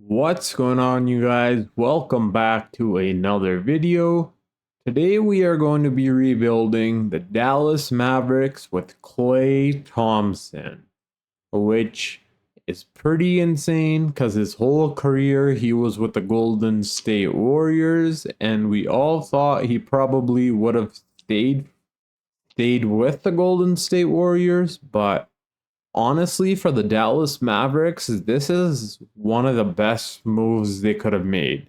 What's going on, you guys? Welcome back to another video. Today we are going to be rebuilding the Dallas Mavericks with Klay Thompson, which is pretty insane because his whole career he was with the Golden State Warriors, and we all thought he probably would have stayed with the Golden State Warriors, but honestly, for the Dallas Mavericks, this is one of the best moves they could have made.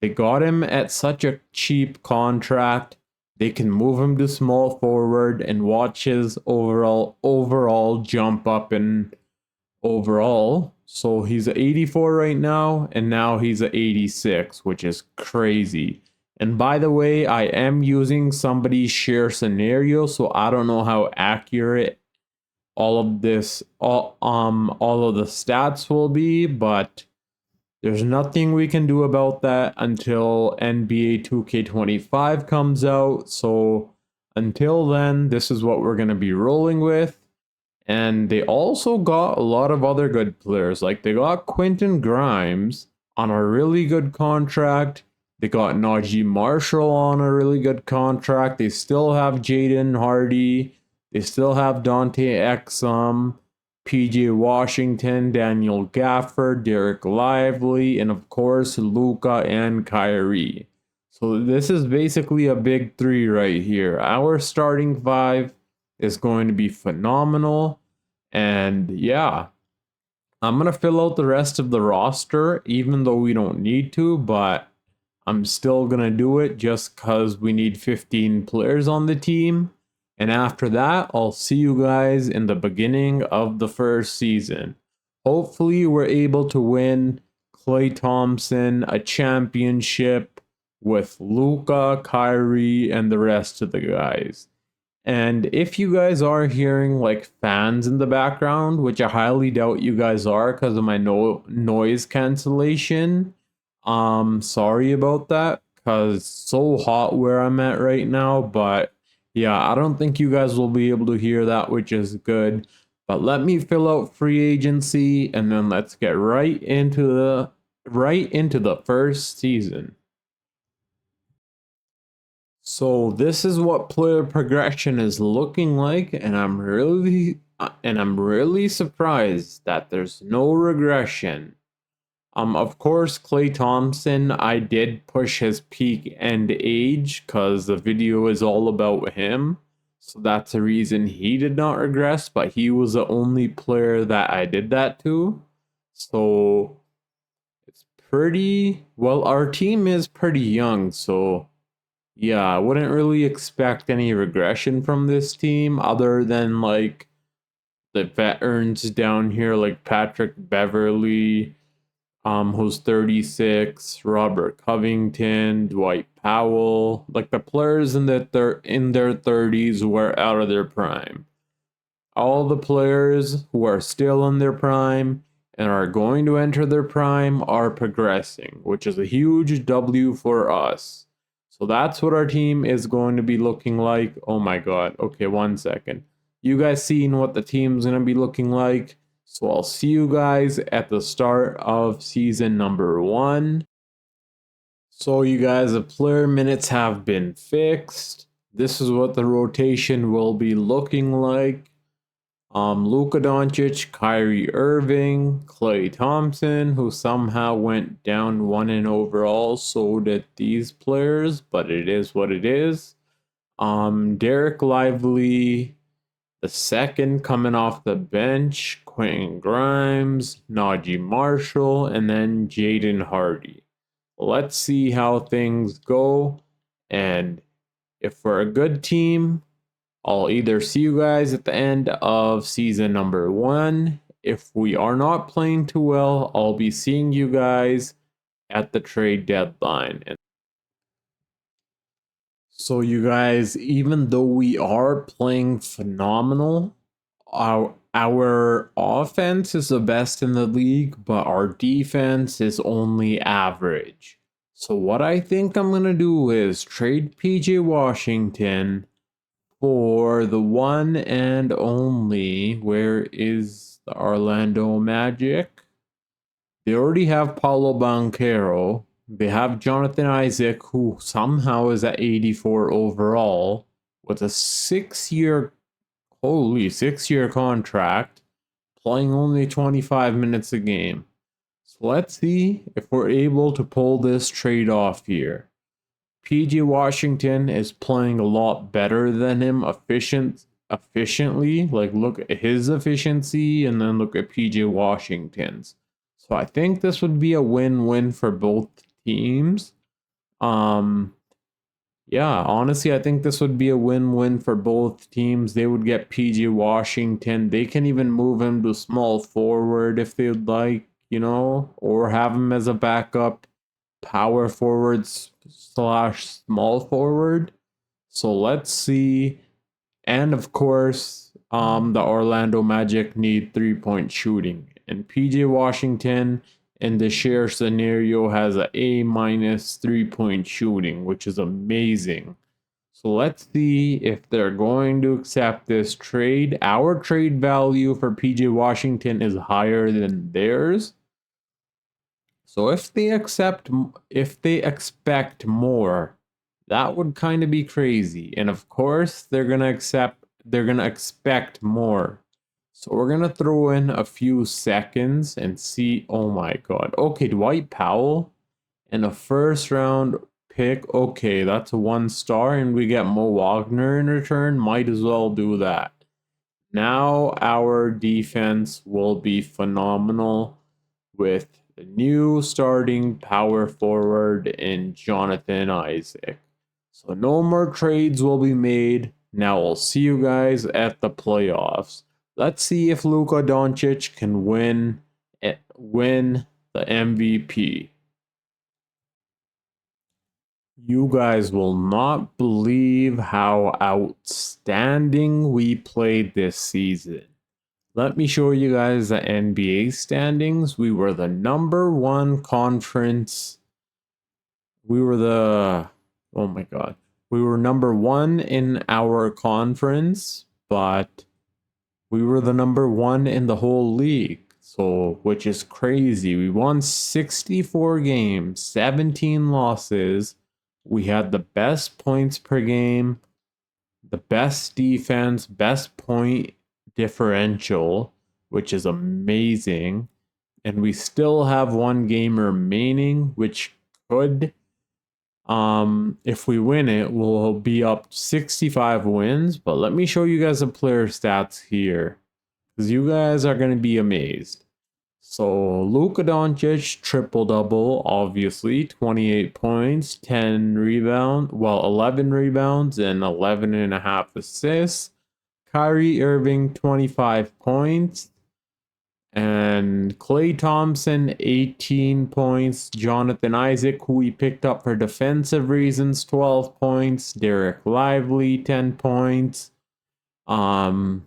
They got him at such a cheap contract. They can move him to small forward and watch his overall jump up in overall. So he's a 84 right now, and now he's a 86, which is crazy. And by the way, I am using somebody's share scenario, so I don't know how accurate all of the stats will be, but there's nothing we can do about that until NBA 2K25 comes out. So until then, this is what we're going to be rolling with. And they also got a lot of other good players. Like they got Quentin Grimes on a really good contract. They got Najee Marshall on a really good contract. They still have Jaden Hardy. They still have Dante Exum, PJ Washington, Daniel Gafford, Derek Lively, and of course Luka and Kyrie. So this is basically a big three right here. Our starting five is going to be phenomenal. And yeah, I'm going to fill out the rest of the roster, even though we don't need to, but I'm still going to do it just because we need 15 players on the team. And after that, I'll see you guys in the beginning of the first season. Hopefully, we're able to win Klay Thompson a championship with Luka, Kyrie, and the rest of the guys. And if you guys are hearing like fans in the background, which I highly doubt you guys are because of my noise cancellation, sorry about that because it's so hot where I'm at right now, but yeah, I don't think you guys will be able to hear that, which is good. But let me fill out free agency and then let's get right into the first season. So this is what player progression is looking like, and I'm really surprised that there's no regression. Of course, Klay Thompson, I did push his peak and age because the video is all about him. So that's the reason he did not regress, but he was the only player that I did that to. So it's pretty, well, our team is pretty young, so yeah, I wouldn't really expect any regression from this team other than like the veterans down here like Patrick Beverly, who's 36, Robert Covington, Dwight Powell, like the players in their 30s who are out of their prime. All the players who are still in their prime and are going to enter their prime are progressing, which is a huge W for us. So that's what our team is going to be looking like. Oh my god. Okay, 1 second. You guys seen what the team's going to be looking like? So I'll see you guys at the start of season number 1. So you guys, the player minutes have been fixed. This is what the rotation will be looking like. Luka Doncic, Kyrie Irving, Klay Thompson, who somehow went down 1 in overall. So did these players, but it is what it is. Derek Lively, the second coming off the bench, Quentin Grimes, Najee Marshall, and then Jaden Hardy. Let's see how things go. And if we're a good team, I'll either see you guys at the end of season number 1. If we are not playing too well, I'll be seeing you guys at the trade deadline. So you guys, even though we are playing phenomenal, our offense is the best in the league, but our defense is only average. So what I think I'm going to do is trade PJ Washington for the one and only, where is the Orlando Magic? They already have Paulo Banchero. They have Jonathan Isaac, who somehow is at 84 overall with a 6-year, holy 6-year contract, playing only 25 minutes a game. So let's see if we're able to pull this trade off here. PG Washington is playing a lot better than him efficiently. Like, look at his efficiency and then look at PG Washington's. So I think this would be a win-win for both teams. Yeah, honestly, I think this would be a win-win for both teams. They would get PG Washington. They can even move him to small forward if they'd like, or have him as a backup power forwards slash small forward. So let's see. And of course, the Orlando Magic need 3-point shooting. And PJ Washington in the share scenario has a A- 3-point shooting, which is amazing. So let's see if they're going to accept this trade. Our trade value for PJ Washington is higher than theirs. So if they expect more, that would kind of be crazy. And of course, they're going to expect more. So we're going to throw in a few seconds and see. Oh my god. Okay, Dwight Powell and a first round pick. Okay, that's a 1-star and we get Mo Wagner in return. Might as well do that. Now our defense will be phenomenal with the new starting power forward in Jonathan Isaac. So no more trades will be made. Now I'll see you guys at the playoffs. Let's see if Luka Doncic can win the MVP. You guys will not believe how outstanding we played this season. Let me show you guys the NBA standings. We were the number 1 conference. We were oh my god. We were number 1 in our conference, but we were the number 1 in the whole league. So, which is crazy. We won 64 games, 17 losses. We had the best points per game, the best defense, best point differential, which is amazing. And we still have 1 game remaining, which could, if we win it, we'll be up 65 wins. But let me show you guys the player stats here, because you guys are going to be amazed. So Luka Doncic, triple-double, obviously, 28 points, 11 rebounds, and 11.5 assists. Kyrie Irving, 25 points. And Klay Thompson, 18 points. Jonathan Isaac, who we picked up for defensive reasons, 12 points. Derek Lively, 10 points. Almost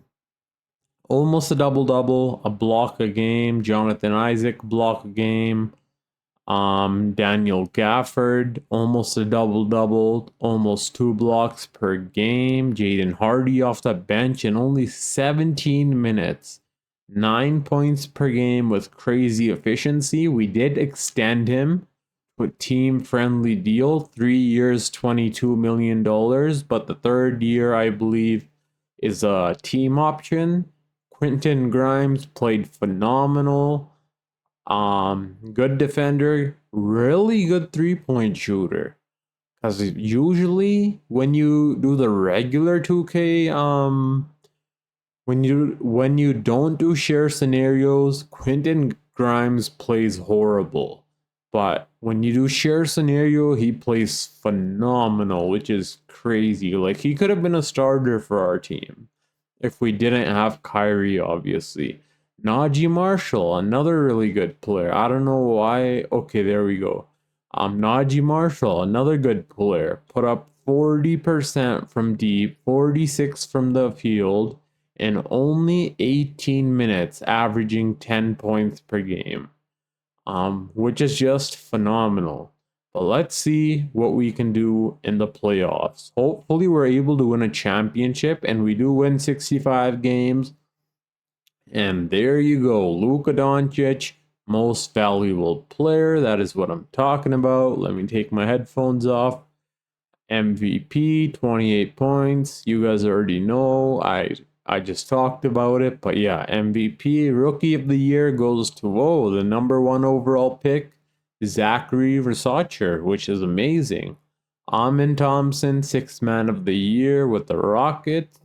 a double-double, a block a game. Jonathan Isaac, block a game. Daniel Gafford, almost a double-double, almost 2 blocks per game. Jaden Hardy off the bench in only 17 minutes. 9 points per game with crazy efficiency. We did extend him with team-friendly deal, 3 years, $22 million, but the 3rd year, I believe, is a team option. Quentin Grimes played phenomenal. Good defender, really good 3-point shooter. Because usually when you do the regular 2K, when you don't do share scenarios, Quentin Grimes plays horrible. But when you do share scenario, he plays phenomenal, which is crazy. Like, he could have been a starter for our team if we didn't have Kyrie, obviously. Najee Marshall, another really good player. I don't know why. Okay, there we go. Najee Marshall, another good player. Put up 40% from deep, 46 from the field, in only 18 minutes, averaging 10 points per game. Which is just phenomenal. But let's see what we can do in the playoffs. Hopefully we're able to win a championship, and we do win 65 games. And there you go, Luka Doncic, Most valuable player, that is what I'm talking about. Let me take my headphones off. MVP, 28 points. You guys already know. I just talked about it, but yeah, MVP, Rookie of the Year goes to, the number 1 overall pick, Zachary Versace, which is amazing. Amin Thompson, 6th Man of the Year with the Rockets.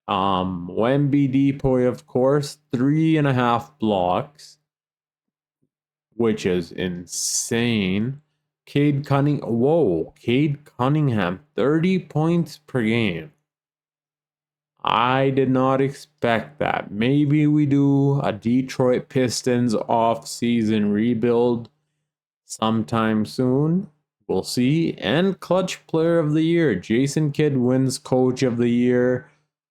Wemby Depoy, of course, 3.5 blocks, which is insane. Cade Cunningham, 30 points per game. I did not expect that. Maybe we do a Detroit Pistons off-season rebuild sometime soon. We'll see. And Clutch Player of the Year. Jason Kidd wins Coach of the Year.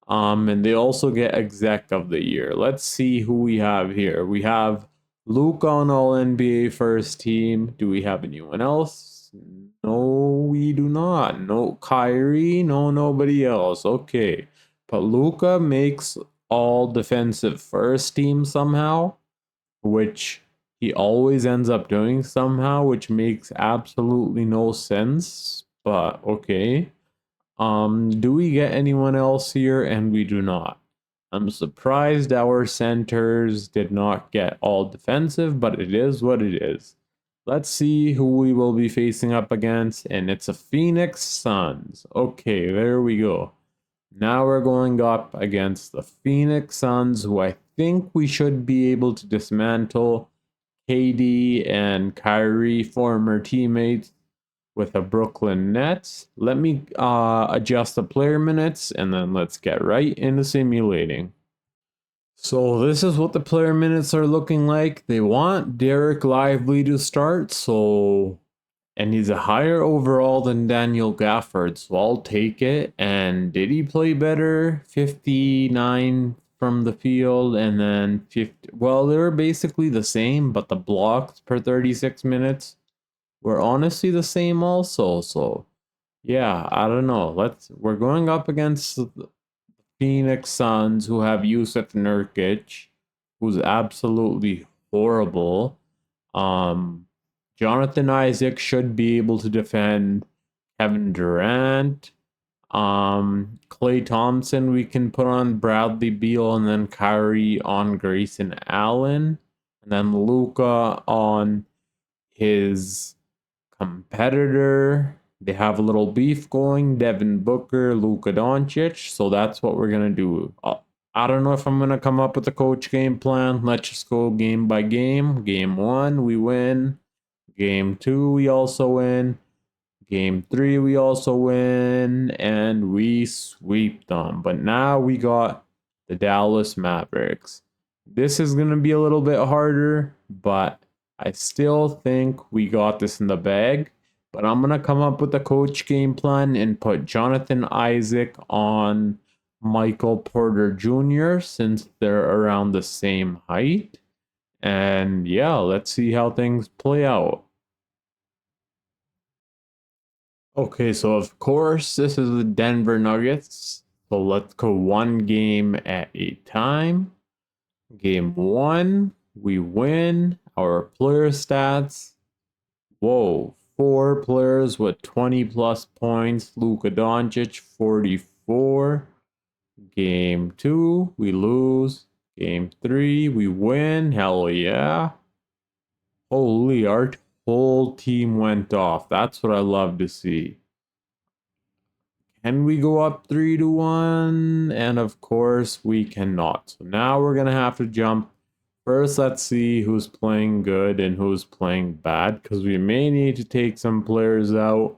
And they also get Exec of the Year. Let's see who we have here. We have Luke on All-NBA first team. Do we have anyone else? No, we do not. No Kyrie. No, nobody else. Okay. But Luka makes all defensive first team somehow, which he always ends up doing somehow, which makes absolutely no sense. But okay. Do we get anyone else here? And we do not. I'm surprised our centers did not get all defensive, but it is what it is. Let's see who we will be facing up against, and it's a Phoenix Suns. Okay, there we go. Now we're going up against the Phoenix Suns, who I think we should be able to dismantle. KD and Kyrie, former teammates with the Brooklyn Nets. Let me adjust the player minutes, and then let's get right into simulating. So this is what the player minutes are looking like. They want Derek Lively to start, and he's a higher overall than Daniel Gafford, so I'll take it. And did he play better? 59 from the field, and then 50. Well, they were basically the same, but the blocks per 36 minutes were honestly the same also. So yeah, I don't know. We're going up against the Phoenix Suns, who have Yusuf Nurkic, who's absolutely horrible. Jonathan Isaac should be able to defend Kevin Durant. Klay Thompson, we can put on Bradley Beal, and then Kyrie on Grayson Allen, and then Luka on his competitor. They have a little beef going, Devin Booker, Luka Doncic. So that's what we're going to do. I don't know if I'm going to come up with a coach game plan. Let's just go game by game. Game 1, we win. Game 2, we also win. Game 3, we also win. And we sweep them. But now we got the Dallas Mavericks. This is going to be a little bit harder, but I still think we got this in the bag. But I'm going to come up with a coach game plan and put Jonathan Isaac on Michael Porter Jr. since they're around the same height. And yeah, let's see how things play out. Okay, so of course, this is the Denver Nuggets. So let's go one game at a time. Game 1, we win. Our player stats. Whoa, 4 players with 20 plus points. Luka Doncic, 44. Game 2, we lose. Game 3, we win. Hell yeah. Holy, our whole team went off. That's what I love to see. Can we go up 3-1? And of course, we cannot. So now we're going to have to jump. First, let's see who's playing good and who's playing bad, because we may need to take some players out.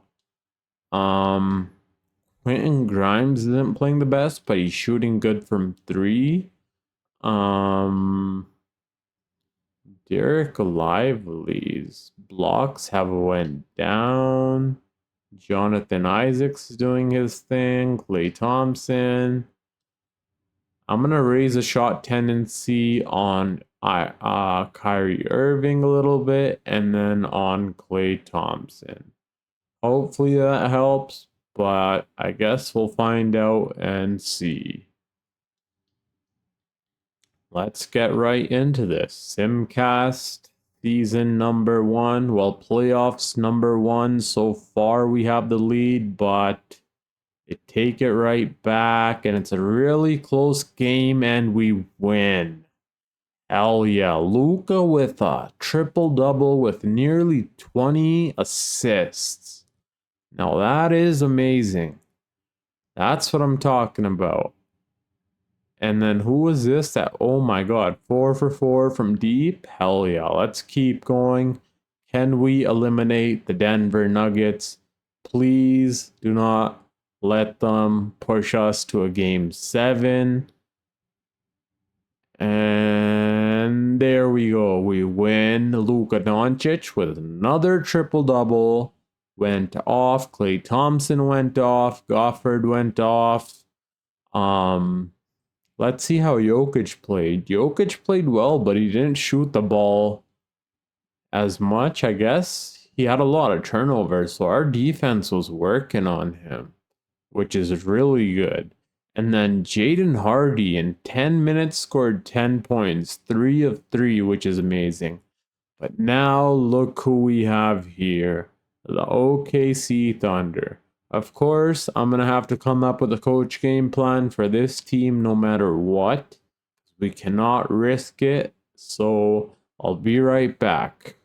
Quentin Grimes isn't playing the best, but he's shooting good from 3. Derek Lively's blocks have went down. Jonathan Isaac's doing his thing. Klay Thompson. I'm going to raise a shot tendency on Kyrie Irving a little bit, and then on Klay Thompson. Hopefully that helps, but I guess we'll find out and see. Let's get right into this. Simcast season number 1. Well, playoffs number 1. So far we have the lead, but they take it right back, and it's a really close game, and we win. Hell yeah. Luka with a triple-double with nearly 20 assists. Now that is amazing. That's what I'm talking about. And then who was this that, oh my god, 4 for 4 from deep? Hell yeah, let's keep going. Can we eliminate the Denver Nuggets? Please do not let them push us to a game 7. And there we go. We win. Luka Doncic with another triple-double. Went off. Klay Thompson went off. Gofford went off. Let's see how Jokic played. Jokic played well, but he didn't shoot the ball as much, I guess. He had a lot of turnovers, so our defense was working on him, which is really good. And then Jaden Hardy in 10 minutes scored 10 points, 3 of 3, which is amazing. But now look who we have here, the OKC Thunder. Of course, I'm going to have to come up with a coach game plan for this team no matter what. We cannot risk it, so I'll be right back.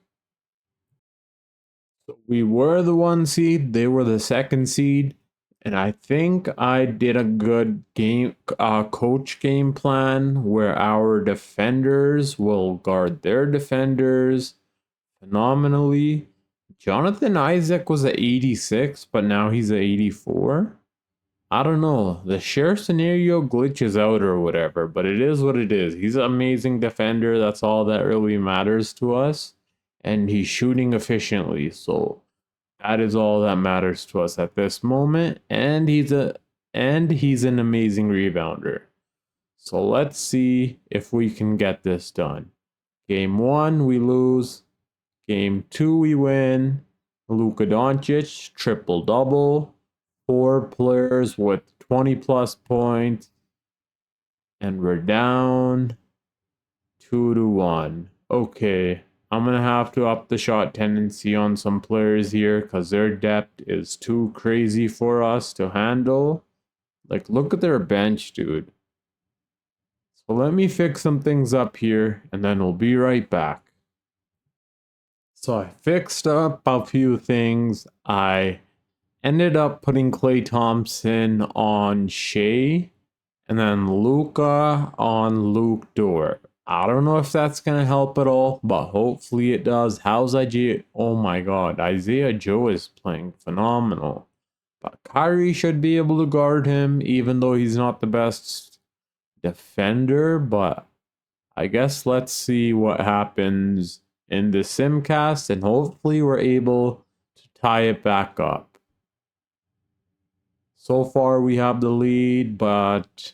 So we were the 1 seed, they were the 2nd seed, and I think I did a good coach game plan where our defenders will guard their defenders phenomenally. Jonathan Isaac was at 86, but now he's at 84. I don't know. The share scenario glitches out or whatever, but it is what it is. He's an amazing defender. That's all that really matters to us. And he's shooting efficiently, so that is all that matters to us at this moment. And he's an amazing rebounder. So let's see if we can get this done. Game 1, we lose. Game 2, we win. Luka Doncic, triple-double. 4 players with 20-plus points. And we're down 2-1. Okay, I'm going to have to up the shot tendency on some players here because their depth is too crazy for us to handle. Like, look at their bench, dude. So let me fix some things up here, and then we'll be right back. So I fixed up a few things. I ended up putting Klay Thompson on Shea, and then Luka on Luke Dort. I don't know if that's going to help at all, but hopefully it does. How's Isaiah? Oh my god, Isaiah Joe is playing phenomenal. But Kyrie should be able to guard him, even though he's not the best defender. But I guess let's see what happens in the simcast, and hopefully we're able to tie it back up. So far we have the lead, but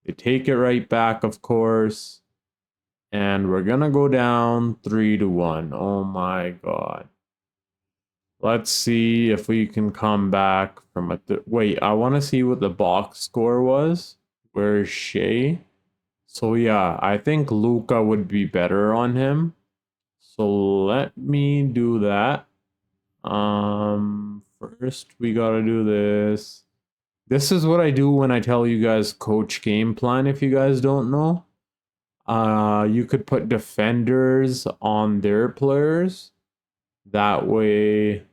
they take it right back, of course. And we're gonna go down 3-1. Oh my god. Let's see if we can come back from a... Wait, I want to see what the box score was. Where's Shea? So yeah, I think Luka would be better on him. So let me do that. First we gotta do this. This is what I do when I tell you guys coach game plan, if you guys don't know. You could put defenders on their players. That way,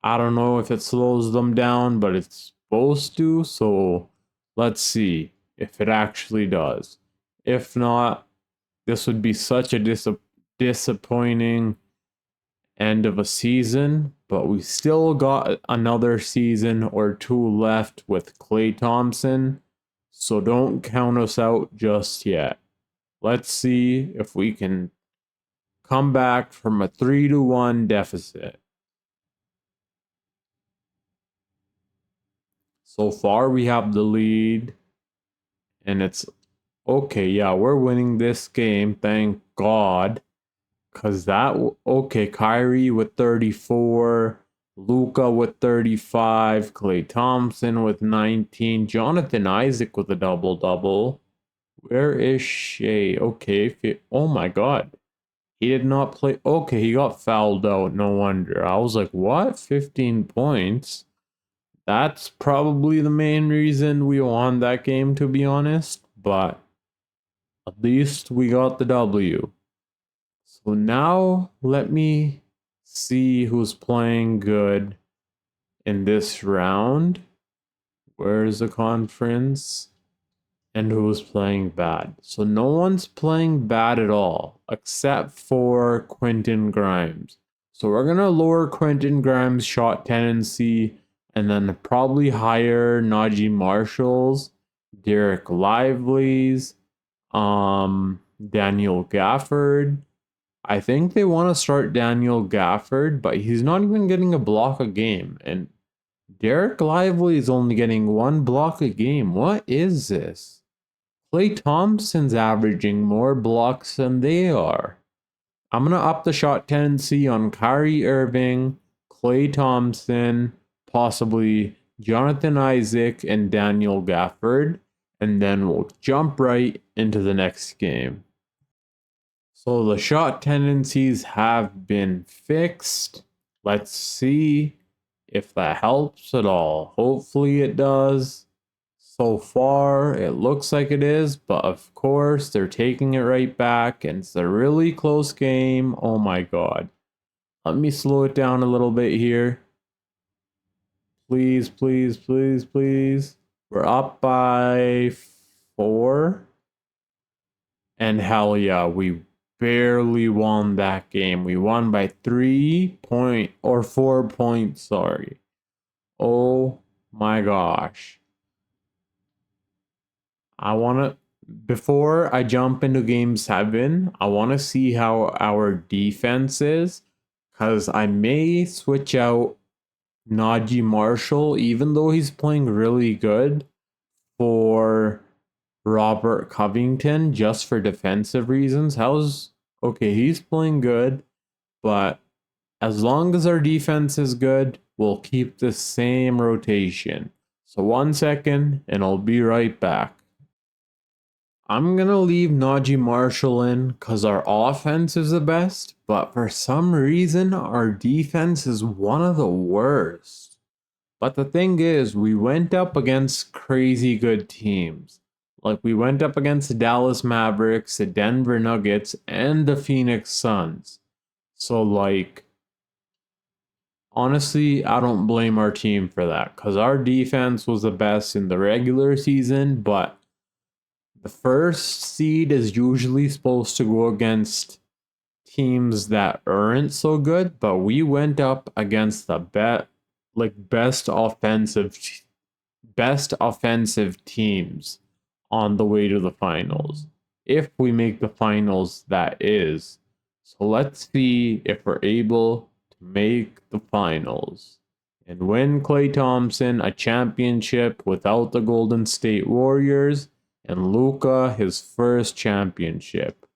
I don't know if it slows them down, but it's supposed to. So let's see if it actually does. If not, this would be such a disappointing end of a season, but we still got another season or 2 left with Klay Thompson, so don't count us out just yet. Let's see if we can come back from a 3-1 deficit. So far we have the lead, and it's okay. Yeah, we're winning this game, thank God. Because that, okay, Kyrie with 34, Luka with 35, Klay Thompson with 19, Jonathan Isaac with a double-double. Where is Shea? Okay, oh my god. He did not play. Okay, he got fouled out. No wonder. I was like, what? 15 points? That's probably the main reason we won that game, to be honest. But at least we got the W. So now let me see who's playing good in this round. Where's the conference? And who's playing bad. So no one's playing bad at all, except for Quentin Grimes. So we're going to lower Quentin Grimes' shot tendency and then probably higher Najee Marshall's, Derek Lively's, Daniel Gafford. I think they want to start Daniel Gafford, but he's not even getting a block a game. And Derek Lively is only getting one block a game. What is this? Klay Thompson's averaging more blocks than they are. I'm going to up the shot tendency on Kyrie Irving, Klay Thompson, possibly Jonathan Isaac, and Daniel Gafford. And then we'll jump right into the next game. So the shot tendencies have been fixed. Let's see if that helps at all. Hopefully it does. So far, it looks like it is, but of course, they're taking it right back, and it's a really close game. Oh my god. Let me slow it down a little bit here. Please, please, please, please. We're up by 4. And hell yeah, we barely won that game. We won by 4 points, sorry. Oh my gosh. Before I jump into game 7, I want to see how our defense is, because I may switch out Najee Marshall, even though he's playing really good, for Robert Covington, just for defensive reasons. Okay, he's playing good, but as long as our defense is good, we'll keep the same rotation. So 1 second, and I'll be right back. I'm going to leave Najee Marshall in because our offense is the best, but for some reason, our defense is one of the worst. But the thing is, we went up against crazy good teams. Like, we went up against the Dallas Mavericks, the Denver Nuggets, and the Phoenix Suns. So, like, honestly, I don't blame our team for that because our defense was the best in the regular season, but the first seed is usually supposed to go against teams that aren't so good, but we went up against the best offensive teams on the way to the finals. If we make the finals, that is. So let's see if we're able to make the finals and win Klay Thompson a championship without the Golden State Warriors, and Luka his first championship.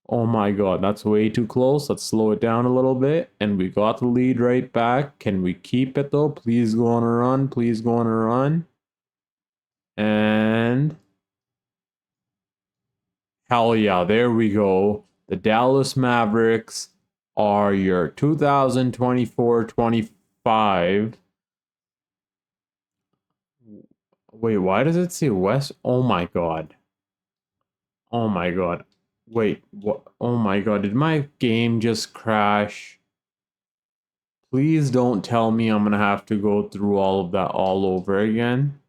Oh my god, that's way too close. Let's slow it down a little bit. And we got the lead right back. Can we keep it though? Please go on a run. Please go on a run. And hell yeah, there we go. The Dallas Mavericks are your 2024-25. Wait, why does it say West? Oh my god. Oh my god. Wait, what? Oh my god, did my game just crash? Please don't tell me I'm gonna have to go through all of that all over again.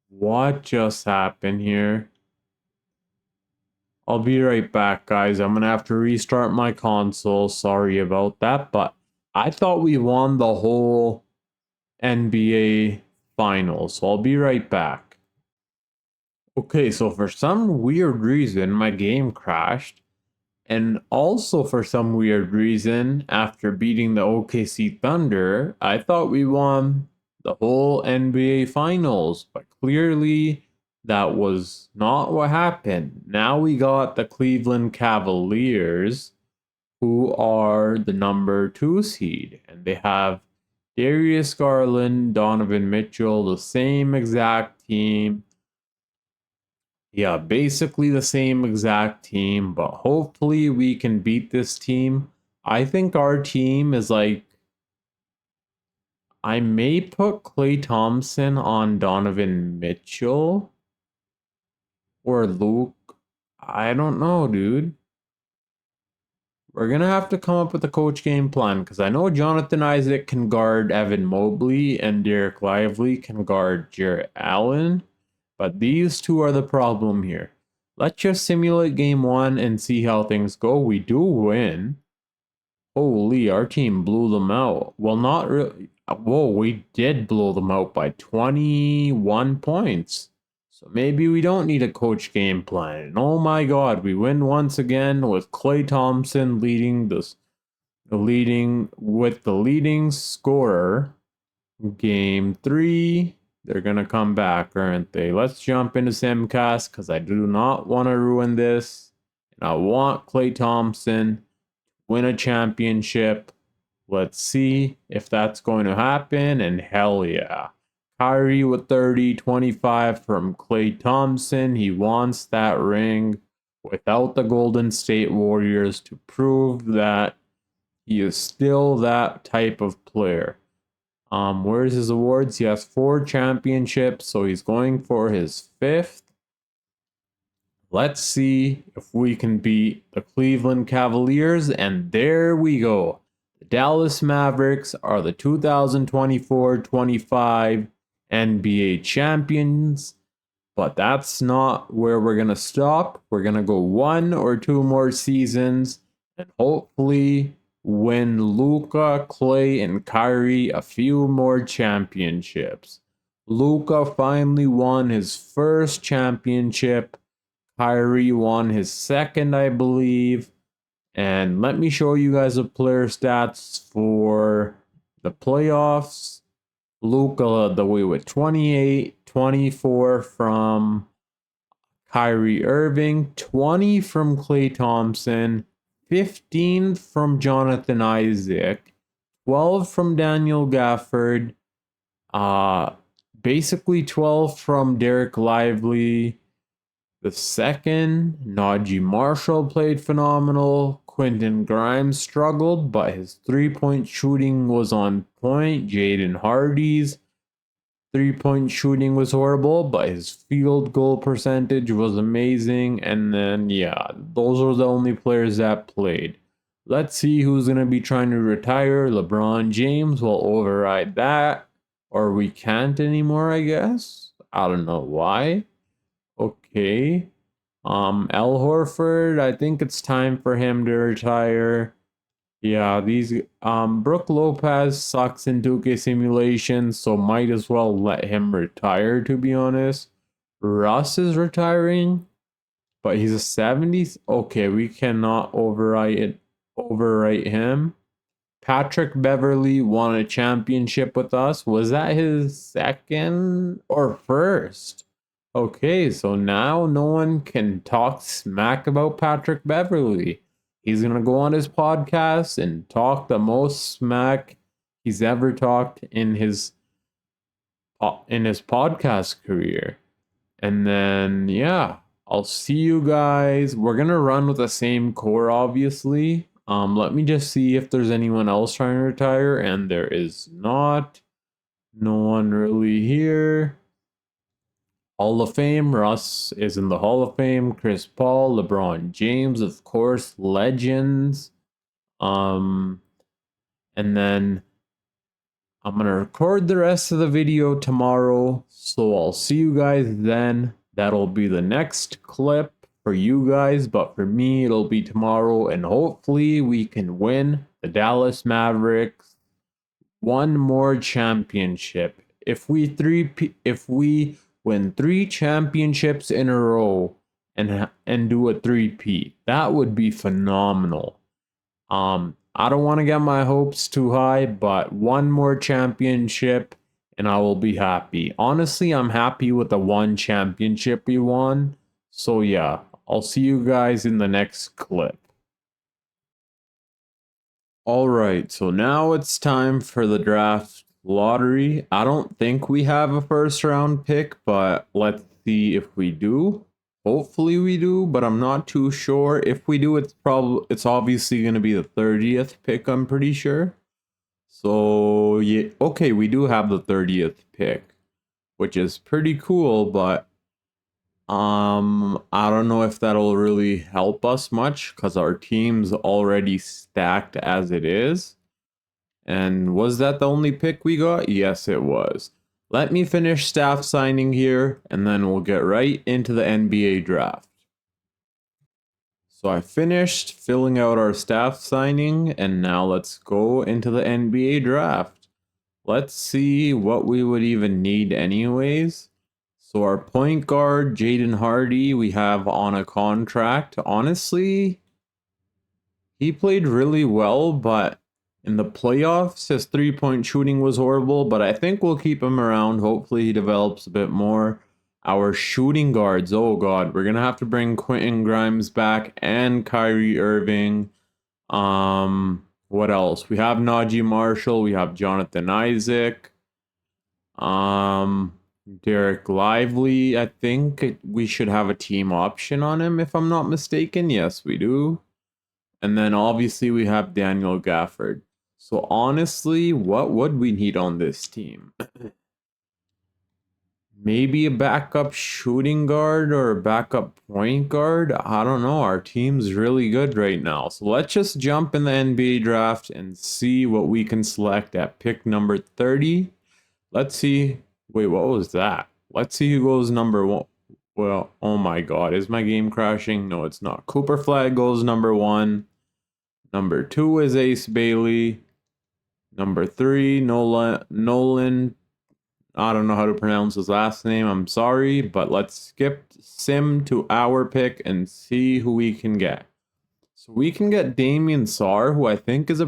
What just happened here? I'll be right back, guys. I'm gonna have to restart my console. Sorry about that, but I thought we won the whole NBA finals, so I'll be right back. Okay, so for some weird reason, my game crashed. And also for some weird reason, after beating the OKC Thunder, I thought we won the whole NBA Finals. But clearly, that was not what happened. Now we got the Cleveland Cavaliers, who are the number 2 seed. And they have Darius Garland, Donovan Mitchell, the same exact team. Yeah, basically the same exact team, but hopefully we can beat this team. I think our team is like, I may put Klay Thompson on Donovan Mitchell or Luke. I don't know, dude. We're gonna have to come up with a coach game plan because I know Jonathan Isaac can guard Evan Mobley and Derek Lively can guard Jarrett Allen, but these two are the problem here. Let's just simulate game one and see how things go. We do win. Holy, our team blew them out. Well, not really. Whoa, we did blow them out by 21 points. So maybe we don't need a coach game plan. And oh my god, we win once again with Klay Thompson leading scorer. Game 3. They're gonna come back, aren't they? Let's jump into Simcast because I do not want to ruin this. And I want Klay Thompson win a championship. Let's see if that's going to happen. And hell yeah. Kyrie with 30, 25 from Klay Thompson. He wants that ring without the Golden State Warriors to prove that he is still that type of player. Where's his awards? He has 4 championships, so he's going for his 5th. Let's see if we can beat the Cleveland Cavaliers, and there we go. The Dallas Mavericks are the 2024-25 NBA champions, but that's not where we're going to stop. We're going to go 1 or 2 more seasons and hopefully win Luka, Klay, and Kyrie a few more championships. Luka finally won his first championship. Kyrie won his second, I believe. And let me show you guys the player stats for the playoffs. Luka led the way with 28, 24 from Kyrie Irving, 20 from Klay Thompson, 15 from Jonathan Isaac, 12 from Daniel Gafford, basically 12 from Derek Lively. The second, Najee Marshall played phenomenal. Quentin Grimes struggled, but his three-point shooting was on point. Jaden Hardy's three-point shooting was horrible, but his field goal percentage was amazing. And then, yeah, those were the only players that played. Let's see who's going to be trying to retire. LeBron James will override that. Or we can't anymore, I guess. I don't know why. Okay. Al Horford, I think it's time for him to retire. Yeah, Brook Lopez sucks in 2K simulations, so might as well let him retire, to be honest. Russ is retiring, but he's a 70s. Okay, we cannot overwrite him. Patrick Beverly won a championship with us. Was that his second or first? Okay, so now no one can talk smack about Patrick Beverly. He's going to go on his podcast and talk the most smack he's ever talked in his podcast career. And then, yeah, I'll see you guys. We're going to run with the same core, obviously. Let me just see if there's anyone else trying to retire, and there is not. No one really here. Hall of Fame, Russ is in the Hall of Fame. Chris Paul, LeBron James, of course, legends. And then I'm gonna record the rest of the video tomorrow, so I'll see you guys then. That'll be the next clip for you guys, but for me, it'll be tomorrow, and hopefully we can win the Dallas Mavericks one more championship. If we win 3 championships in a row and do a 3-peat, that would be phenomenal. I don't want to get my hopes too high, but one more championship and I will be happy. Honestly, I'm happy with the 1 championship we won. So yeah, I'll see you guys in the next clip. Alright, so now it's time for the draft lottery. I don't think we have a first round pick, but let's see if we do. Hopefully we do, but I'm not too sure. If we do, it's obviously going to be the 30th pick, I'm pretty sure. So, yeah, okay, we do have the 30th pick, which is pretty cool, but I don't know if that'll really help us much cuz our team's already stacked as it is. And was that the only pick we got? Yes, it was. Let me finish staff signing here, and then we'll get right into the NBA draft. So I finished filling out our staff signing, and now let's go into the NBA draft. Let's see what we would even need anyways. So our point guard, Jaden Hardy, we have on a contract. Honestly, he played really well, but in the playoffs, his three-point shooting was horrible, but I think we'll keep him around. Hopefully he develops a bit more. Our shooting guards, oh god, we're going to have to bring Quentin Grimes back and Kyrie Irving. What else? We have Najee Marshall, we have Jonathan Isaac. Derek Lively, I think we should have a team option on him if I'm not mistaken. Yes, we do. And then obviously we have Daniel Gafford. So honestly, what would we need on this team? Maybe a backup shooting guard or a backup point guard? I don't know. Our team's really good right now. So let's just jump in the NBA draft and see what we can select at pick number 30. Let's see. Wait, what was that? Let's see who goes number one. Well, oh my god, is my game crashing? No, it's not. Cooper Flag goes number 1. Number 2 is Ace Bailey. Number 3, Nolan. I don't know how to pronounce his last name. I'm sorry, but let's skip Sim to our pick and see who we can get. So we can get Damian Sarr, who I think is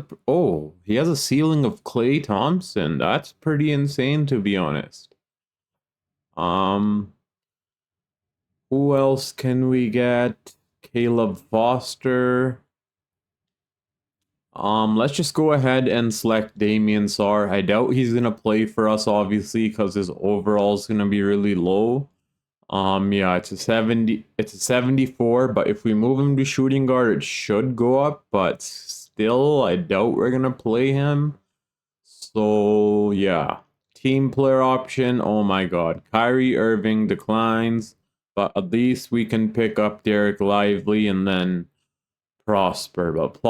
he has a ceiling of Klay Thompson. That's pretty insane, to be honest. Who else can we get? Caleb Foster. Let's just go ahead and select Damian Sarr. I doubt he's gonna play for us, obviously, because his overall is gonna be really low. Yeah, it's a 74, but if we move him to shooting guard, it should go up, but still, I doubt we're gonna play him. So, yeah. Team player option, oh my god. Kyrie Irving declines, but at least we can pick up Derek Lively and then Prosper. But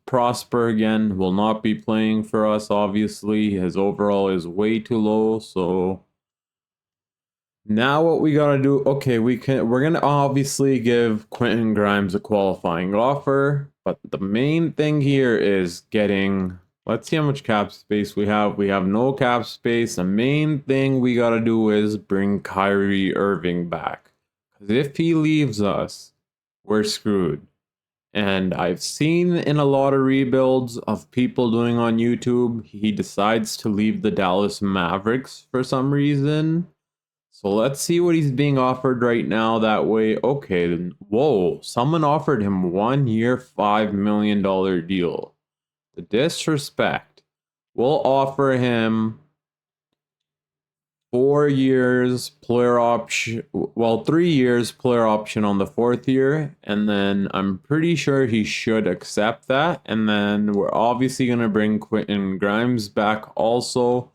Prosper, again, will not be playing for us, obviously. His overall is way too low, so... Now what we gotta do, okay, we're gonna obviously give Quentin Grimes a qualifying offer, but the main thing here is getting, let's see how much cap space we have. We have no cap space. The main thing we gotta do is bring Kyrie Irving back. Because if he leaves us, we're screwed. And I've seen in a lot of rebuilds of people doing on YouTube, he decides to leave the Dallas Mavericks for some reason. So let's see what he's being offered right now that way. Okay, then, whoa, someone offered him 1 year, $5 million deal. The disrespect. We'll offer him 4 years player option, well, 3 years player option on the 4th year, and then I'm pretty sure he should accept that. And then we're obviously going to bring Quentin Grimes back also.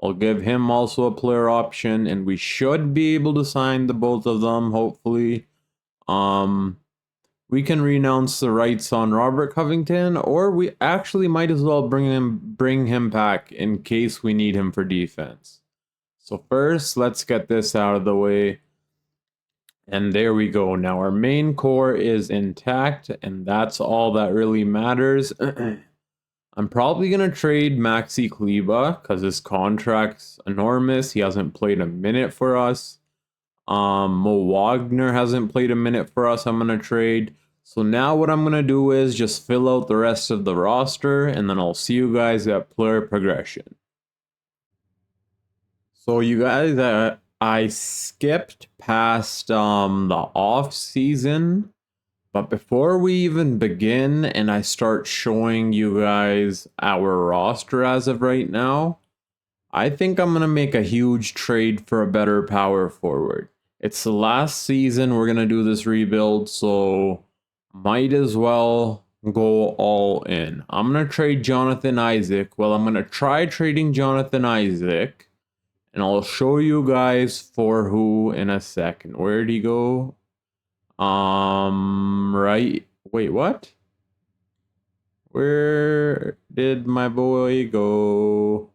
I'll give him also a player option, and we should be able to sign the both of them, hopefully. We can renounce the rights on Robert Covington, or we actually might as well bring him back in case we need him for defense. So first, let's get this out of the way. And there we go. Now our main core is intact, and that's all that really matters. I'm probably going to trade Maxi Kleber because his contract's enormous. He hasn't played a minute for us. Mo Wagner hasn't played a minute for us. I'm going to trade. So now what I'm going to do is just fill out the rest of the roster, and then I'll see you guys at player progression. So you guys, I skipped past the off season. But before we even begin and I start showing you guys our roster as of right now, I think I'm going to make a huge trade for a better power forward. It's the last season we're gonna do this rebuild, so might as well go all in. I'm gonna trade Jonathan Isaac. Well, I'm gonna try trading Jonathan Isaac, and I'll show you guys for who in a second. Where'd he go? Right. Wait, what? Where did my boy go?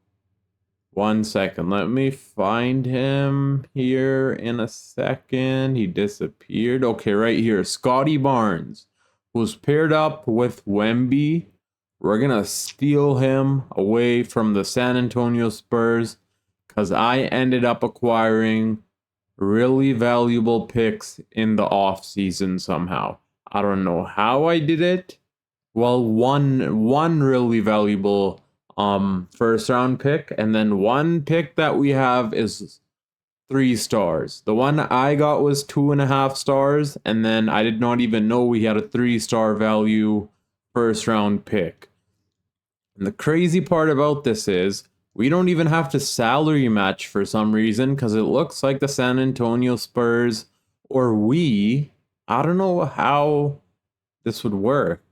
1 second. Let me find him here in a second. He disappeared. Okay, right here. Scotty Barnes, who's paired up with Wemby. We're going to steal him away from the San Antonio Spurs because I ended up acquiring really valuable picks in the offseason somehow. I don't know how I did it. Well, one really valuable first round pick, and then one pick that we have is 3 stars. The one I got was 2.5 stars, and then I did not even know we had a 3-star value first round pick. And the crazy part about this is we don't even have to salary match for some reason, because it looks like the San Antonio Spurs or I don't know how this would work.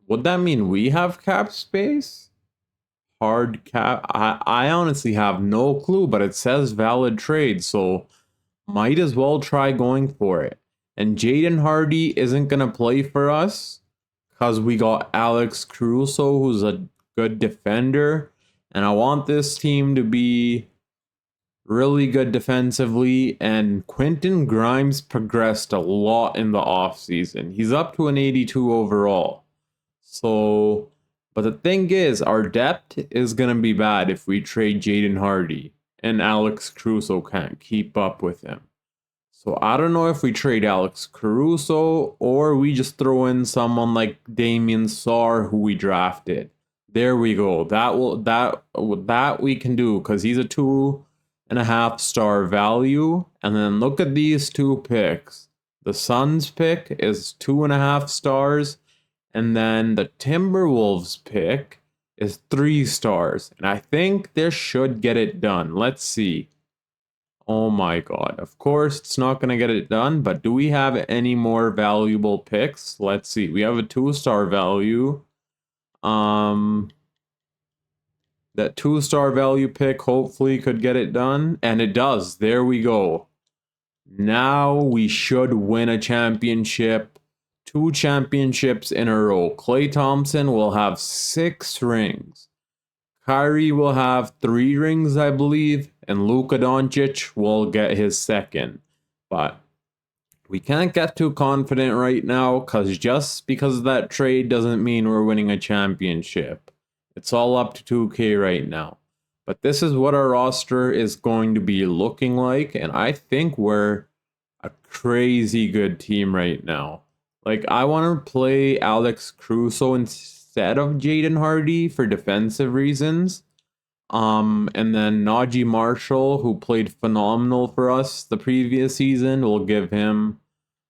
Would that mean we have cap space? Hard cap? I honestly have no clue, but it says valid trade, so might as well try going for it. And Jaden Hardy isn't going to play for us because we got Alex Caruso, who's a good defender. And I want this team to be really good defensively, and Quentin Grimes progressed a lot in the offseason. He's up to an 82 overall. So, but the thing is, our depth is going to be bad if we trade Jaden Hardy, and Alex Caruso can't keep up with him. So I don't know if we trade Alex Caruso or we just throw in someone like Damian Sarr, who we drafted. There we go. That we can do, because he's a 2.5-star value. And then look at these 2 picks. The Suns pick is 2.5 stars, and then the Timberwolves pick is 3 stars. And I think this should get it done. Let's see. Oh my god. Of course, it's not going to get it done, but do we have any more valuable picks? Let's see. We have a 2-star value. That 2-star value pick hopefully could get it done, and it does. There we go. Now we should win a championship. 2 championships in a row. Klay Thompson will have 6 rings. Kyrie will have 3 rings, I believe, and Luka Doncic will get his 2nd. But we can't get too confident right now, because just because of that trade doesn't mean we're winning a championship. It's all up to 2K right now. But this is what our roster is going to be looking like, and I think we're a crazy good team right now. Like, I want to play Alex Caruso instead of Jaden Hardy for defensive reasons. And then Najee Marshall, who played phenomenal for us the previous season, will give him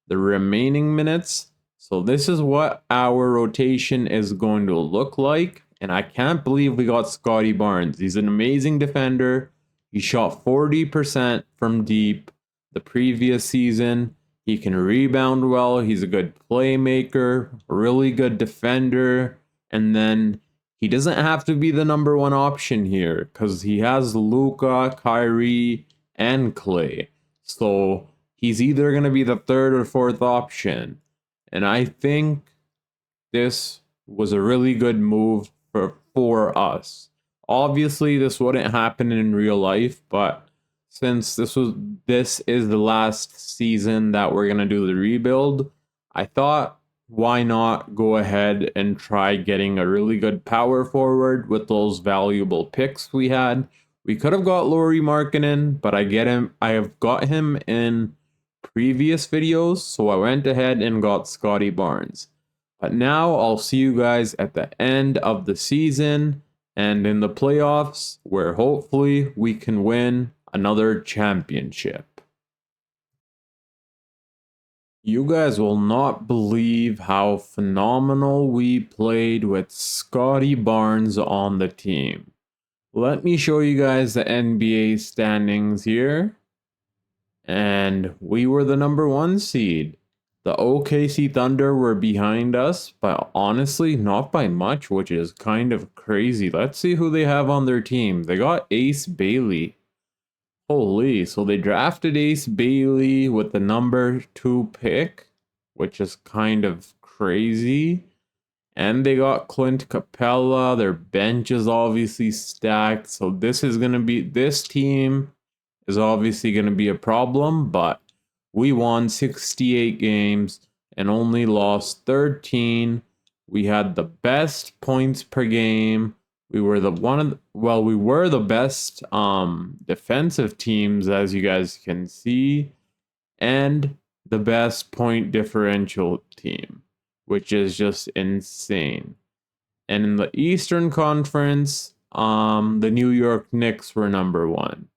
the remaining minutes. So this is what our rotation is going to look like. And I can't believe we got Scotty Barnes. He's an amazing defender. He shot 40% from deep the previous season. He can rebound well. He's a good playmaker, really good defender. And then he doesn't have to be the number 1 option here, because he has Luka, Kyrie, and Klay. So he's either going to be the 3rd or 4th option. And I think this was a really good move for us. Obviously, this wouldn't happen in real life, but since this is the last season that we're going to do the rebuild, I thought, why not go ahead and try getting a really good power forward with those valuable picks we had. We could have got Lauri Markkanen, but I have got him in previous videos, so I went ahead and got Scotty Barnes. But now I'll see you guys at the end of the season and in the playoffs, where hopefully we can win another championship. You guys will not believe how phenomenal we played with Scotty Barnes on the team. Let me show you guys the NBA standings here. And we were the number 1 seed. The OKC Thunder were behind us, but honestly, not by much, which is kind of crazy. Let's see who they have on their team. They got Ace Bailey. Holy, so they drafted Ace Bailey with the number 2 pick, which is kind of crazy. And they got Clint Capella. Their bench is obviously stacked. So this team is obviously going to be a problem, but we won 68 games and only lost 13. We had the best points per game. We were we were the best defensive teams, as you guys can see, and the best point differential team, which is just insane. And in the Eastern Conference, the New York Knicks were number 1.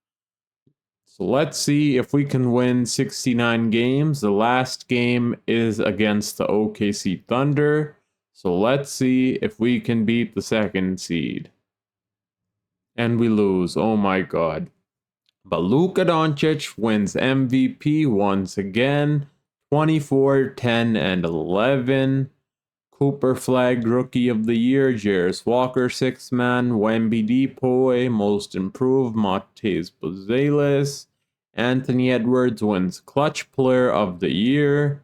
So let's see if we can win 69 games. The last game is against the OKC Thunder. So let's see if we can beat the 2nd seed. And we lose. Oh my god. But Luka Doncic wins MVP once again. 24, 10, and 11. Cooper Flag Rookie of the Year, Jarris Walker 6th Man, Wemby Depoy, Most Improved, Matej Buzelis, Anthony Edwards wins Clutch Player of the Year,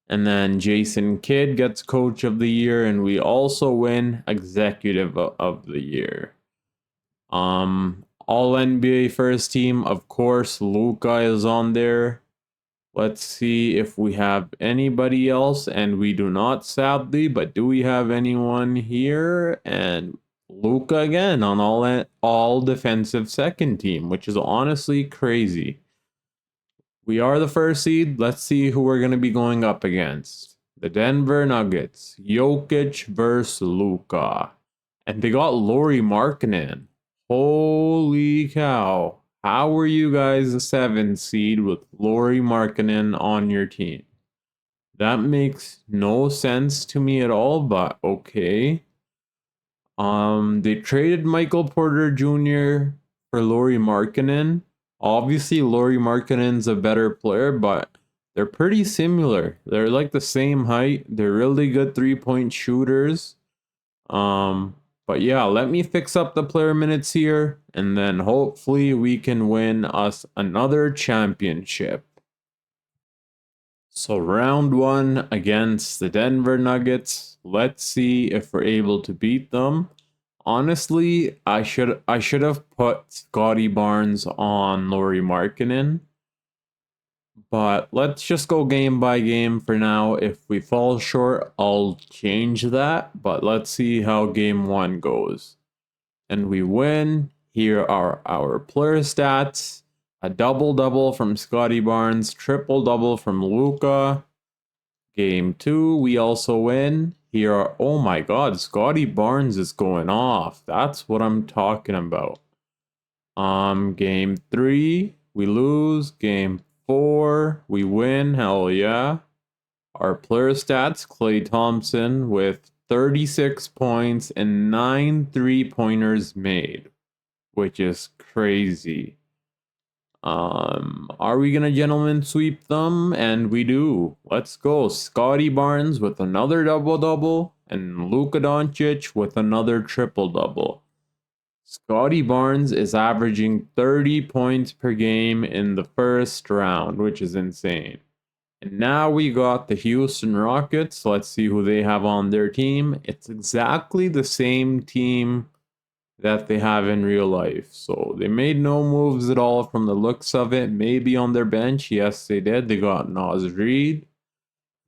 and then Jason Kidd gets Coach of the Year, and we also win Executive of the Year. All NBA first team, of course, Luka is on there. Let's see if we have anybody else, and we do not, sadly, but do we have anyone here? And Luka again on all defensive 2nd team, which is honestly crazy. We are the 1st seed. Let's see who we're going to be going up against. The Denver Nuggets, Jokic versus Luka. And they got Lauri Markkanen. Holy cow. How are you guys the 7th seed with Lauri Markkanen on your team? That makes no sense to me at all, but okay. They traded Michael Porter Jr. for Lauri Markkanen. Obviously, Lauri Markkanen's a better player, but they're pretty similar. They're like the same height. They're really good 3-point shooters. But yeah, let me fix up the player minutes here, and then hopefully we can win us another championship. So round 1 against the Denver Nuggets. Let's see if we're able to beat them. Honestly, I should have put Scotty Barnes on Lauri Markkanen. But let's just go game by game for now. If we fall short, I'll change that. But let's see how game 1 goes. And we win. Here are our player stats. A double-double from Scotty Barnes. Triple-double from Luka. Game 2, we also win. Here are, oh my god, Scotty Barnes is going off. That's what I'm talking about. Game 3, we lose. Game 4, we win. Hell yeah. Our player stats, Klay Thompson with 36 points and 9 3-pointers made, which is crazy. Are we gonna gentlemen sweep them? And we do. Let's go. Scotty Barnes with another double-double and Luka Doncic with another triple-double. Scotty Barnes is averaging 30 points per game in the 1st round, which is insane. And now we got the Houston Rockets. Let's see who they have on their team. It's exactly the same team that they have in real life. So they made no moves at all from the looks of it. Maybe on their bench. Yes, they did. They got Naz Reid.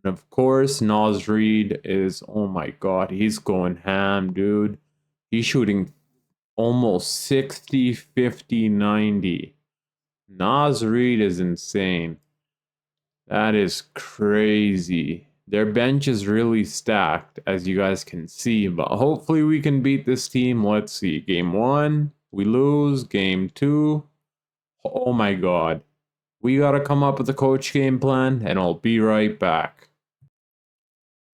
And of course, Naz Reid is, oh my god, he's going ham, dude. He's shooting almost 60, 50, 90. Naz Reid is insane. That is crazy. Their bench is really stacked, as you guys can see, but hopefully we can beat this team. Let's see. Game 1, we lose. Game 2, oh my god. We gotta come up with a coach game plan, and I'll be right back.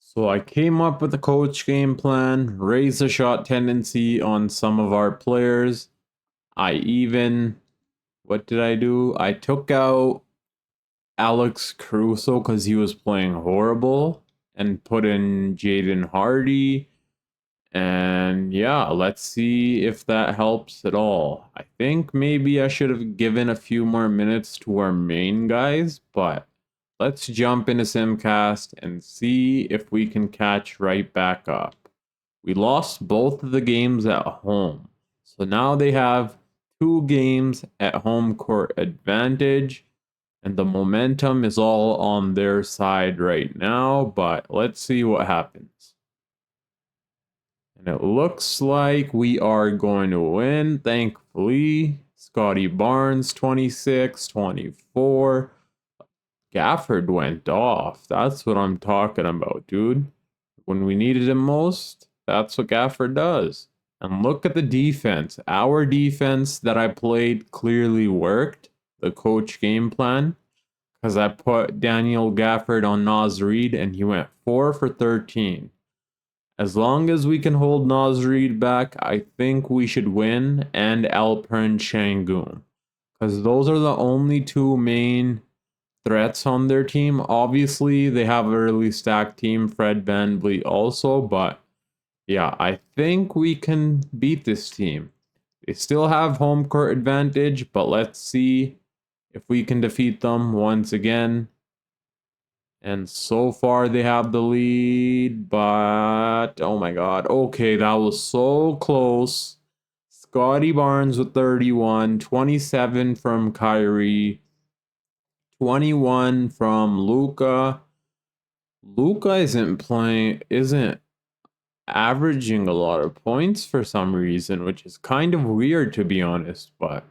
So I came up with a coach game plan, raise the shot tendency on some of our players, What did I do? I took out Alex Caruso because he was playing horrible and put in Jaden Hardy. And yeah, let's see if that helps at all. I think maybe I should have given a few more minutes to our main guys, but let's jump into Simcast and see if we can catch right back up. We lost both of the games at home, so now they have 2 games at home court advantage, and the momentum is all on their side right now, but let's see what happens. And it looks like we are going to win, thankfully. Scotty Barnes, 26, 24. Gafford went off. That's what I'm talking about, dude. When we needed him most, that's what Gafford does. And look at the defense. Our defense that I played clearly worked. The coach game plan. Because I put Daniel Gafford on Naz Reid and he went 4 for 13. As long as we can hold Naz Reid back, I think we should win, and Alperen Şengün. Because those are the only 2 main threats on their team. Obviously, they have a really stacked team, Fred VanVleet also, but yeah, I think we can beat this team. They still have home court advantage, but let's see if we can defeat them once again. And so far they have the lead, but oh my god. Okay, that was so close. Scotty Barnes with 31, 27 from Kyrie, 21 from Luka. Luka isn't averaging a lot of points for some reason, which is kind of weird to be honest, but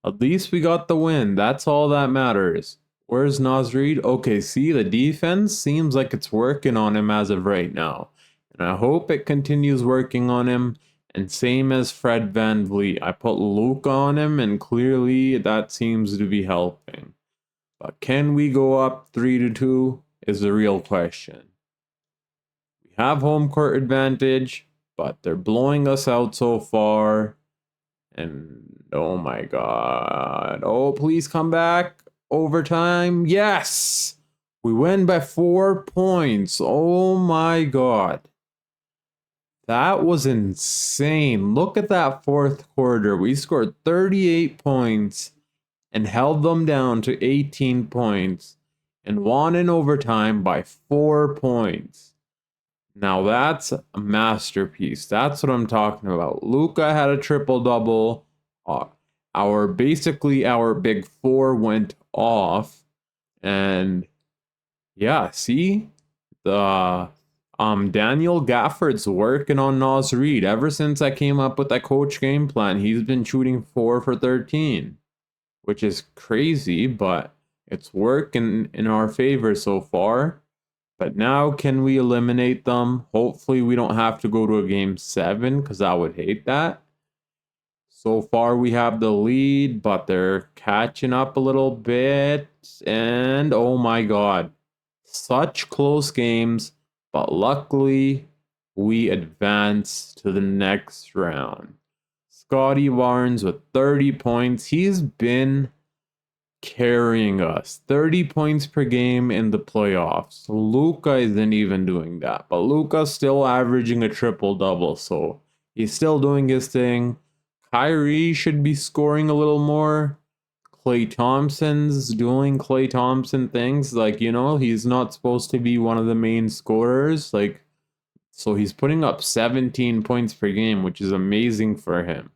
at least we got the win. That's all that matters. Where's Naz Reid? Okay, see, the defense seems like it's working on him as of right now. And I hope it continues working on him. And same as Fred VanVleet. I put Luka on him, and clearly that seems to be helping. But can we go up 3-2 is the real question. We have home court advantage, but they're blowing us out so far. And oh my god. Oh, please come back. Overtime. Yes! We win by 4 points. Oh my god. That was insane. Look at that fourth quarter. We scored 38 points and held them down to 18 points and won in overtime by 4 points. Now that's a masterpiece. That's what I'm talking about. Luka had a triple-double. Our big 4 went off. And yeah, see? The Daniel Gafford's working on Naz Reid. Ever since I came up with that coach game plan, he's been shooting 4 for 13. Which is crazy, but it's working in our favor so far. But now, can we eliminate them? Hopefully, we don't have to go to a game 7, because I would hate that. So far, we have the lead, but they're catching up a little bit. And oh my god, such close games. But luckily, we advance to the next round. Scotty Barnes with 30 points. He's been carrying us 30 points per game in the playoffs. Luka isn't even doing that, but Luka's still averaging a triple-double, so he's still doing his thing. Kyrie should be scoring a little more. Klay Thompson's doing Klay Thompson things, like, he's not supposed to be one of the main scorers, so he's putting up 17 points per game, which is amazing for him,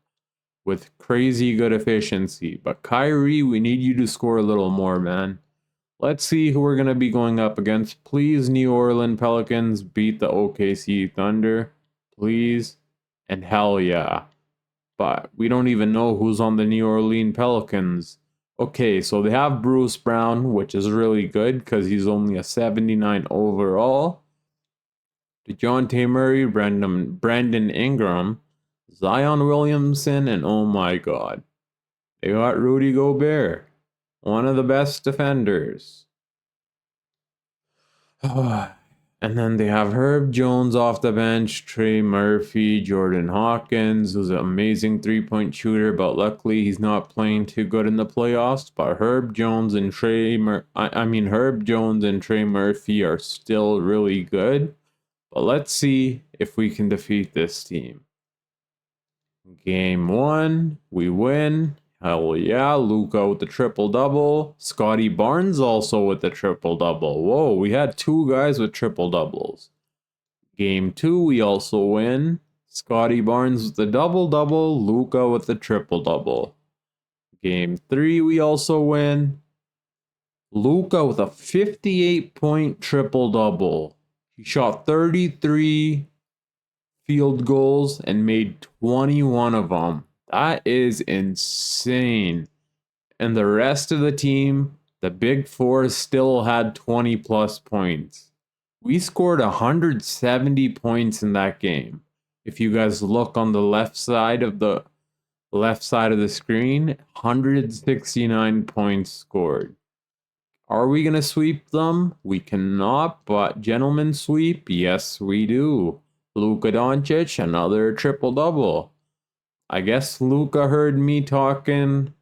with crazy good efficiency. But Kyrie, we need you to score a little more, man. Let's see who we're going to be going up against. Please, New Orleans Pelicans, beat the OKC Thunder. Please. And hell yeah. But we don't even know who's on the New Orleans Pelicans. Okay, so they have Bruce Brown, which is really good because he's only a 79 overall. DeJounte Murray, Brandon Ingram, Zion Williamson, and oh my god, they got Rudy Gobert, one of the best defenders. And then they have Herb Jones off the bench, Trey Murphy, Jordan Hawkins, who's an amazing three-point shooter, but luckily he's not playing too good in the playoffs. But Herb Jones and Herb Jones and Trey Murphy are still really good. But let's see if we can defeat this team. Game 1, we win. Hell yeah, Luka with the triple-double. Scotty Barnes also with the triple-double. Whoa, we had 2 guys with triple-doubles. Game 2, we also win. Scotty Barnes with the double-double. Luka with the triple-double. Game 3, we also win. Luka with a 58-point triple-double. He shot 33 field goals and made 21 of them. That is insane. And the rest of the team, the Big Four, still had 20 plus points. We scored 170 points in that game. If you guys look on the left side of the screen, 169 points scored. Are we going to sweep them? We cannot, but gentlemen sweep, yes we do. Luka Doncic, another triple-double. I guess Luka heard me talking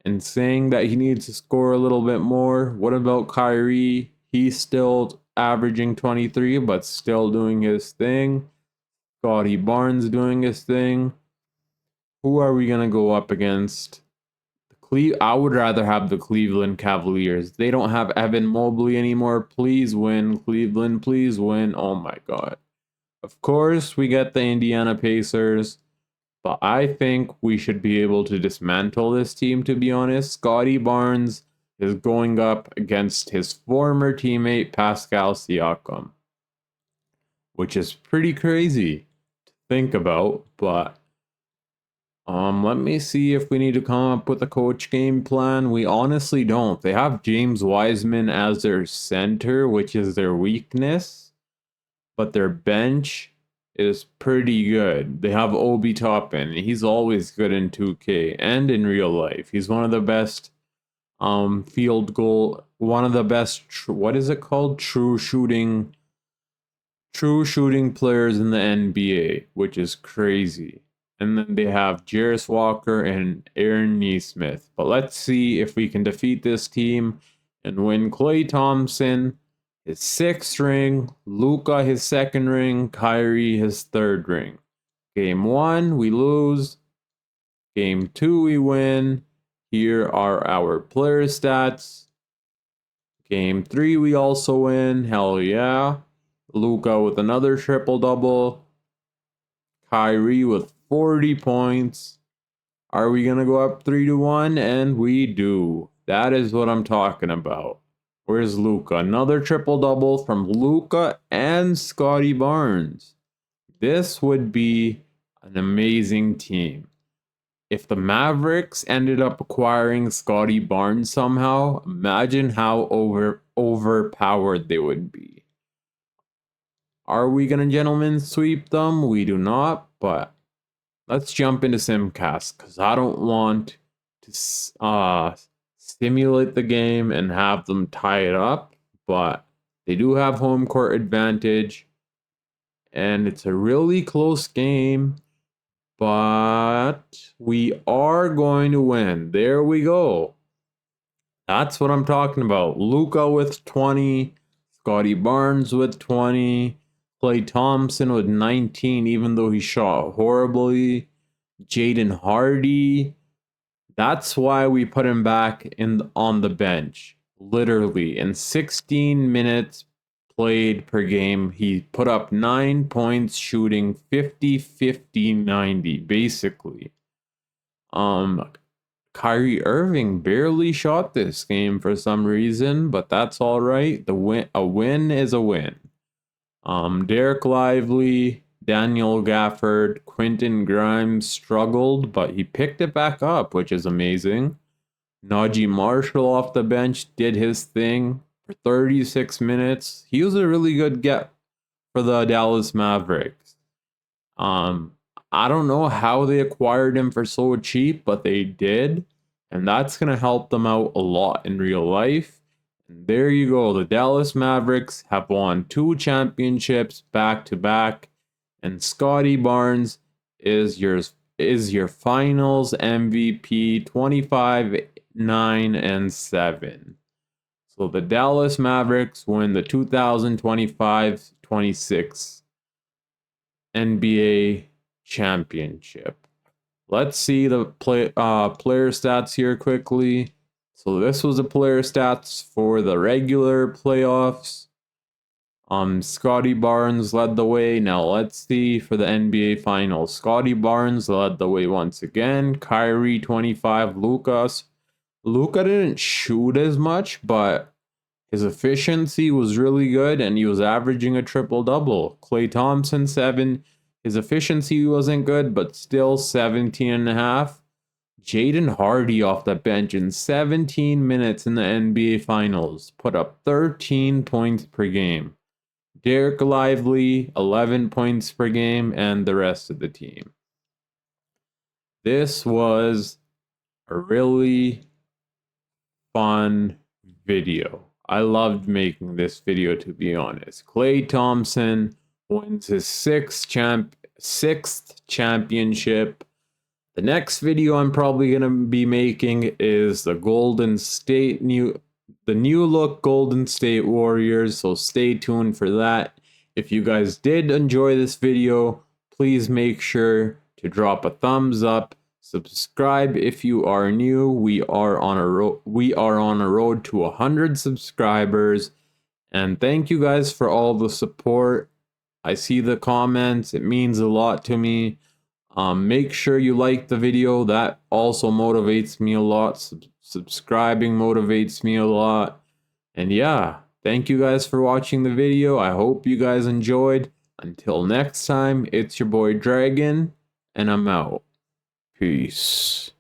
and saying that he needs to score a little bit more. What about Kyrie? He's still averaging 23, but still doing his thing. Scotty Barnes doing his thing. Who are we going to go up against? I would rather have the Cleveland Cavaliers. They don't have Evan Mobley anymore. Please win, Cleveland. Please win. Oh my God. Of course, we get the Indiana Pacers. But I think we should be able to dismantle this team, to be honest. Scotty Barnes is going up against his former teammate, Pascal Siakam. Which is pretty crazy to think about, but let me see if we need to come up with a coach game plan. We honestly don't. They have James Wiseman as their center, which is their weakness. But their bench is pretty good. They have Obi Toppin. He's always good in 2K and in real life. He's one of the best field goal, one of the best, what is it called? True shooting players in the NBA, which is crazy. And then they have Jarris Walker and Aaron Nesmith. But let's see if we can defeat this team and win. Klay Thompson his 6th ring, Luka his 2nd ring, Kyrie his 3rd ring. Game 1, we lose. Game 2, we win. Here are our player stats. Game 3, we also win. Hell yeah. Luka with another triple-double. Kyrie with 40 points. Are we going to go up 3-1? And we do. That is what I'm talking about. Where's Luka? Another triple-double from Luka and Scotty Barnes. This would be an amazing team. If the Mavericks ended up acquiring Scotty Barnes somehow, imagine how overpowered they would be. Are we going to gentlemen sweep them? We do not, but let's jump into Simcast because I don't want to stimulate the game and have them tie it up, but they do have home court advantage and it's a really close game, but we are going to win. There we go. That's what I'm talking about. Luka with 20, Scotty Barnes with 20, Klay Thompson with 19, even though he shot horribly, Jaden Hardy. That's why we put him back on the bench. Literally, in 16 minutes played per game, he put up 9 points, shooting 50, 50, 90, basically. Kyrie Irving barely shot this game for some reason, but that's all right. A win is a win. Derek Lively, Daniel Gafford, Quentin Grimes struggled, but he picked it back up, which is amazing. Najee Marshall off the bench did his thing for 36 minutes. He was a really good get for the Dallas Mavericks. I don't know how they acquired him for so cheap, but they did. And that's going to help them out a lot in real life. And there you go. The Dallas Mavericks have won 2 championships back to back, and Scotty Barnes is your finals MVP, 25, 9 and 7. So the Dallas Mavericks win the 2025-26 NBA championship. Let's see the player stats here quickly. So this was the player stats for the regular playoffs. Scotty Barnes led the way. Now let's see for the NBA Finals. Scotty Barnes led the way once again. Kyrie 25. Luka didn't shoot as much, but his efficiency was really good, and he was averaging a triple-double. Klay Thompson 7. His efficiency wasn't good, but still 17.5. Jaden Hardy off the bench in 17 minutes in the NBA Finals put up 13 points per game. Derek Lively, 11 points per game, and the rest of the team. This was a really fun video. I loved making this video, to be honest. Klay Thompson wins his sixth championship. The next video I'm probably going to be making is the new look Golden State Warriors, so stay tuned for that. If you guys did enjoy this video, please make sure to drop a thumbs up. Subscribe if you are new. We are on a road to 100 subscribers, and thank you guys for all the support. I see the comments. It means a lot to me. Make sure you like the video. That also motivates me a lot. Subscribing motivates me a lot. And yeah, thank you guys for watching the video. I hope you guys enjoyed. Until next time, it's your boy Dragon, and I'm out. Peace.